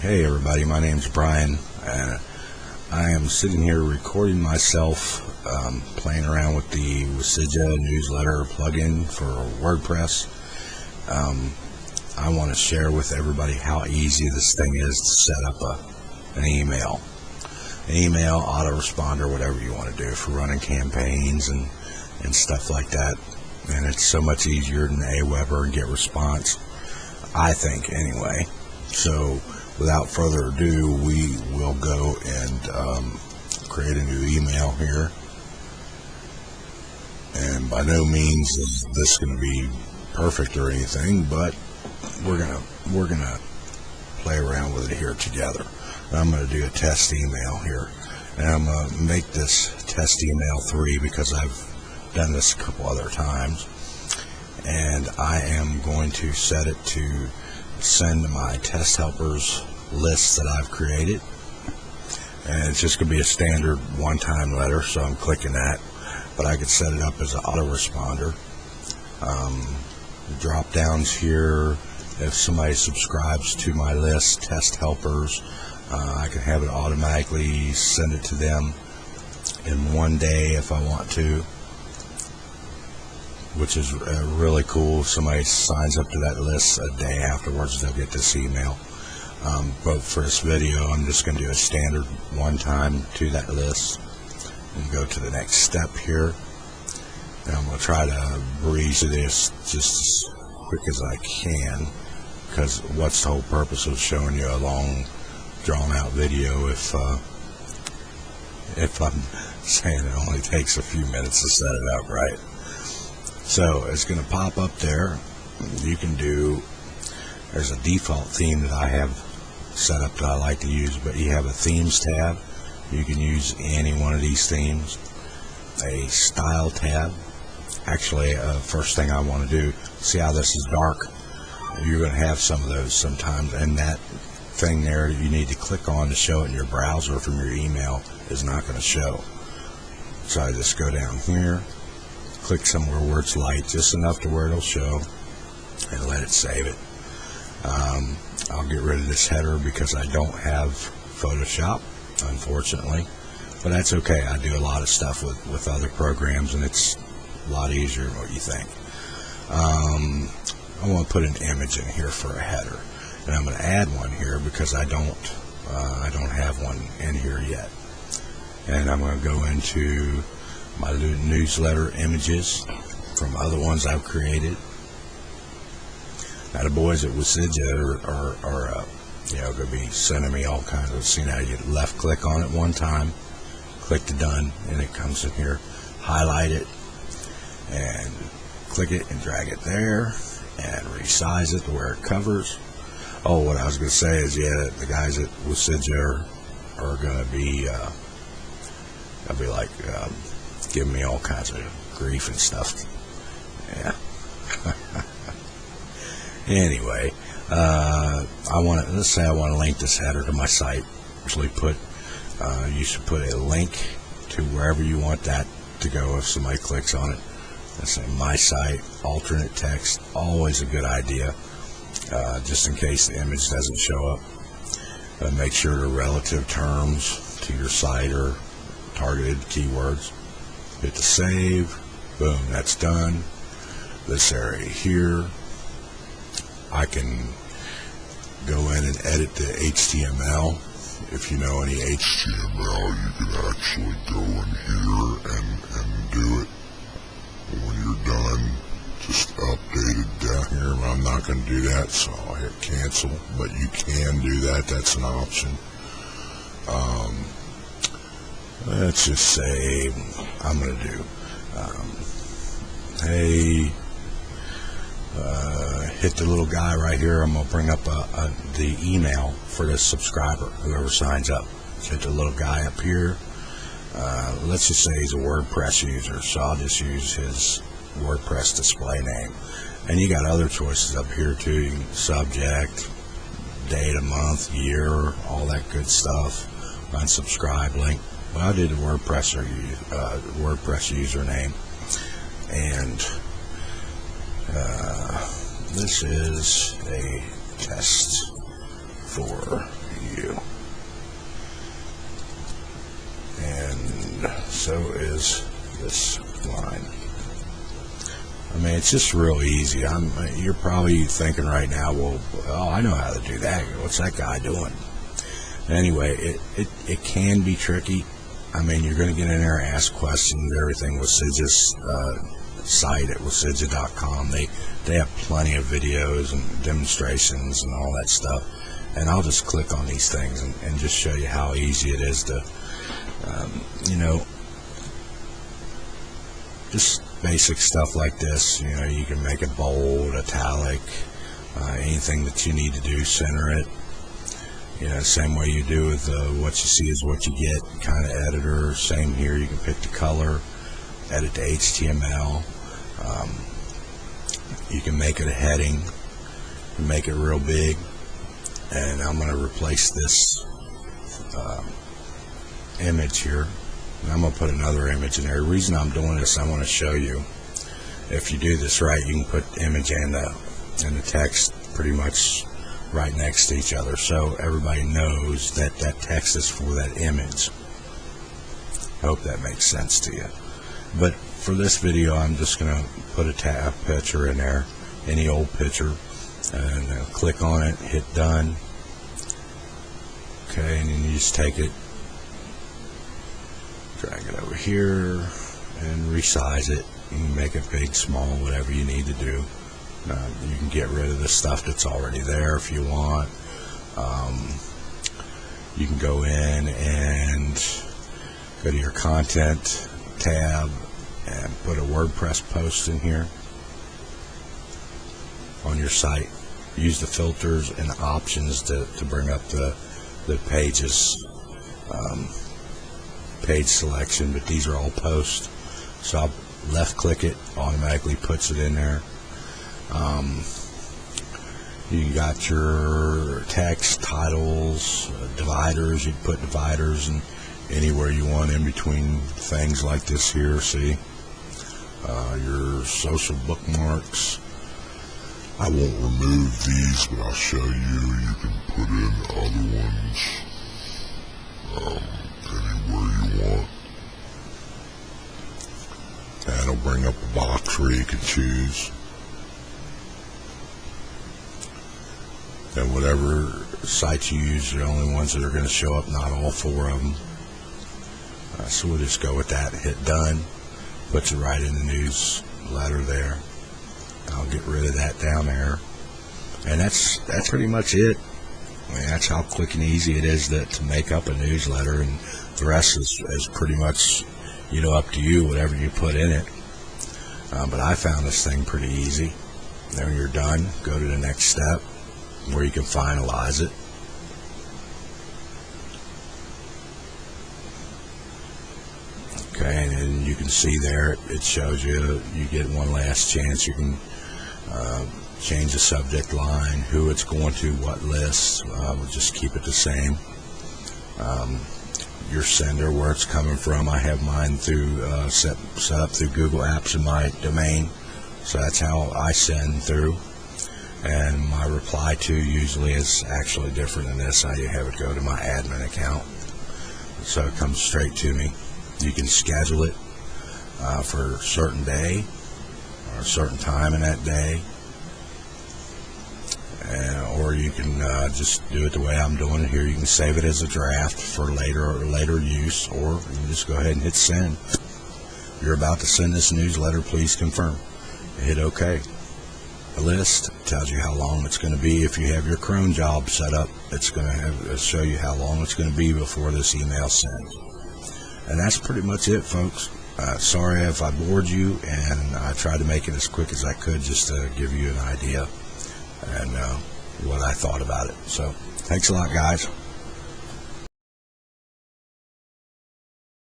Hey everybody, my name's Brian, and I am sitting here recording myself playing around with the Bullseye newsletter plugin for WordPress. I want to share with everybody how easy this thing is to set up an email, autoresponder, whatever you want to do for running campaigns and stuff like that. And it's so much easier than Aweber and GetResponse, I think, anyway. So without further ado, we will go and create a new email here. And by no means is this going to be perfect or anything, but we're gonna play around with it here together. And I'm going to do a test email here, and I'm going to make this test email 3 because I've done this a couple other times, and I am going to set it to send my test helpers list that I've created, and it's just going to be a standard one-time letter, so I'm clicking that. But I could set it up as an autoresponder. Drop downs here, if somebody subscribes to my list, test helpers, I can have it automatically send it to them in one day if I want to, which is really cool. If somebody signs up to that list a day afterwards, they'll get this email. But for this video, I'm just going to do a standard one time to that list and go to the next step here. And I'm going to try to breeze through this just as quick as I can, because what's the whole purpose of showing you a long drawn out video if I'm saying it only takes a few minutes to set it up, right? So it's going to pop up there. You can do, there's a default theme that I have set up that I like to use, but you have a themes tab. You can use any one of these themes. A style tab. Actually, first thing I want to do, see how this is dark? You're going to have some of those sometimes, and that thing there you need to click on to show it in your browser from your email is not going to show. So I just go down here, click somewhere where it's light, just enough to where it'll show, and let it save it. I'll get rid of this header because I don't have Photoshop, unfortunately, but that's okay. I do a lot of stuff with other programs, and it's a lot easier than what you think. I want to put an image in here for a header, and I'm going to add one here because I don't have one in here yet. And I'm going to go into my newsletter images from other ones I've created. Now the boys at Bullseye are going to be sending me all kinds of. See, now you left click on it one time, click to done, and it comes in here. Highlight it and click it and drag it there and resize it to where it covers. Oh, what I was going to say is, yeah, the guys at Bullseye are going to be like giving me all kinds of grief and stuff. Yeah. Anyway, let's say I want to link this header to my site. Actually, you should put a link to wherever you want that to go if somebody clicks on it. Let's say my site, alternate text, always a good idea, just in case the image doesn't show up. Make sure the relative terms to your site are targeted keywords. Hit the save, boom, that's done. This area here, I can go in and edit the HTML. If you know any HTML, you can actually go in here and do it. When you're done, just update it down here. I'm not going to do that, so I'll hit cancel, but you can do that. That's an option. Let's just say I'm going to do hey, hit the little guy right here. I'm going to bring up the email for this subscriber, whoever signs up. So hit the little guy up here. Let's just say he's a WordPress user, so I'll just use his WordPress display name. And you got other choices up here too. You can subject, date of month, year, all that good stuff. Unsubscribe link. Well, I did the WordPress username, and this is a test for So is this line. I mean, it's just real easy. You're probably thinking right now, well, oh, I know how to do that. What's that guy doing? Anyway, it can be tricky. I mean, you're going to get in there and ask questions, everything with Sidge's site at wasidja.com. They have plenty of videos and demonstrations and all that stuff. And I'll just click on these things and just show you how easy it is to, just basic stuff like this. You can make it bold, italic, anything that you need to do, center it. Same way you do with what you see is what you get kind of editor. Same here. You can pick the color, edit the HTML. You can make it a heading, make it real big. And I'm going to replace this image here. And I'm going to put another image in there. The reason I'm doing this, I want to show you. If you do this right, you can put the image and the text pretty much right next to each other, so everybody knows that that text is for that image. I hope that makes sense to you. But for this video, I'm just going to put a picture in there, any old picture, and click on it, hit done. Okay, and then you just take it, drag it over here, and resize it. You can make it big, small, whatever you need to do. You can get rid of the stuff that's already there if you want. You can go in and go to your content tab and put a WordPress post in here on your site. Use the filters and the options to bring up the pages, page selection, but these are all posts. So I'll left click it, automatically puts it in there. You got your text, titles, dividers. You can put dividers and anywhere you want in between things like this here. See, your social bookmarks. I won't remove these, but I'll show you. You can put in other ones anywhere you want. That'll bring up a box where you can choose. And whatever sites you use are the only ones that are going to show up, not all 4 of them. So we'll just go with that, hit done, puts it right in the newsletter there. I'll get rid of that down there. And that's pretty much it. I mean, that's how quick and easy it is to make up a newsletter, and the rest is pretty much, up to you, whatever you put in it. But I found this thing pretty easy. Then you're done, go to the next step, where you can finalize it. Okay, and then you can see there it shows you get one last chance. You can change the subject line, who it's going to, what lists. We'll just keep it the same. Your sender, where it's coming from. I have mine through set up through Google Apps in my domain, so that's how I send through. And my reply to usually is actually different than this. I have it go to my admin account, so it comes straight to me. You can schedule it for a certain day or a certain time in that day, or you can just do it the way I'm doing it here. You can save it as a draft for later use, or you can just go ahead and hit send. You're about to send this newsletter, please confirm. Hit OK. The list tells you how long it's going to be. If you have your cron job set up, it's going to show you how long it's going to be before this email sends. And that's pretty much it, folks. Sorry if I bored you, and I tried to make it as quick as I could just to give you an idea and what I thought about it. So thanks a lot, guys.